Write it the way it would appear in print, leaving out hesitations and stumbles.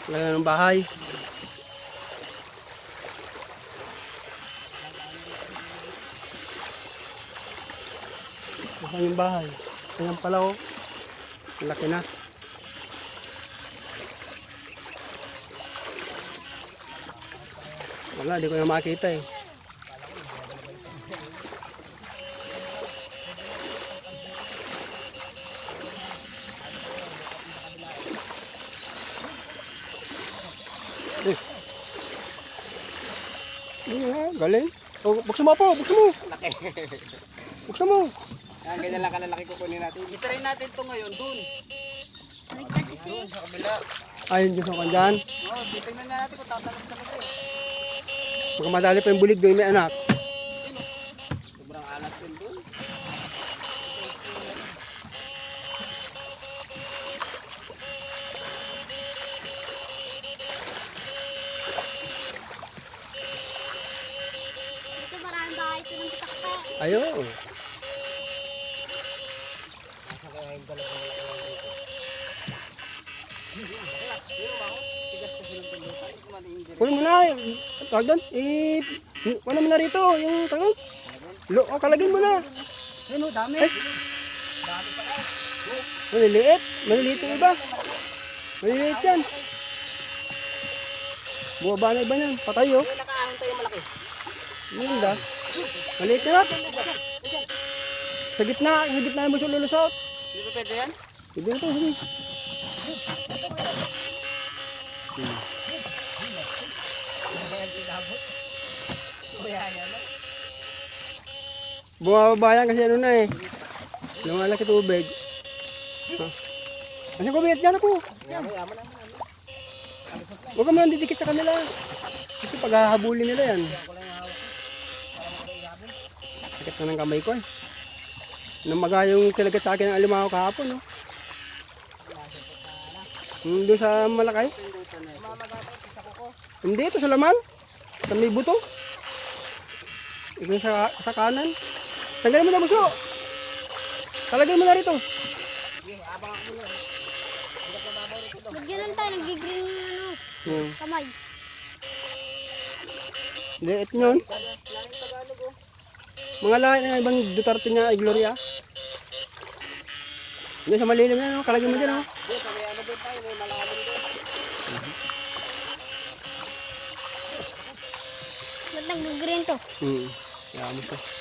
Lagyan ng bahay. Saan yung bahay? Ayan pala oh. Laki na. Wala, di ko na makita eh. Galing. Oh, buksan mo po, buksan mo. Laki. Buksan mo. Yan, ganyan lang kalalaki kukunin natin. I-try natin to ngayon dun. Doon sa kabila. Ayun dyan sa kandyan. Oo, titignan na natin kung tatalog talaga eh. Baka madali pa yung bulig doon may anak. Sobrang alat yun dun. Ito maraming bahay ito ng pitakpa. Ayun. Nasa kaya yung dalawa na lang dito. Tigas kasi ng pulutan. Kunin mo na. Tawag doon. Kunin mo na rito. Yung tawag. Kalagin mo na. Ayun o, dami. Ay. Maliliit. Maliliit yung iba. Maliliit yan. Buwaba na iba yan. Patay oh. Yung nakaahon tayo malaki. Yun da. Maliit na. Sa gitna mo siya lulusot. Hindi ba pwede yan? Hindi na to. Sige. Bumababa yan kasi ano na eh. Lumalaki tubig. Kasi kumiit dyan ako. Huwag ka man didikit sa kanila. Kasi paghahabulin nila yan. Sakit na ng kamay ko eh. Namaga yung kilagat sa akin ng alimango kahapon no. Doon sa Malakay. Hindi, ito sa laman. Sa may buto. Ito sa kanan. Tanggalin mo na buso. Talagay mo na rito. Nagyanan tayo, nag-green ano, kamay. Liit nyon. Mga lahat ng ibang Duterte niya ay Gloria. Hindi sa malilim na, no? Kalagay mo dyan. No? Ba't nag-green to? Kaya mo siya.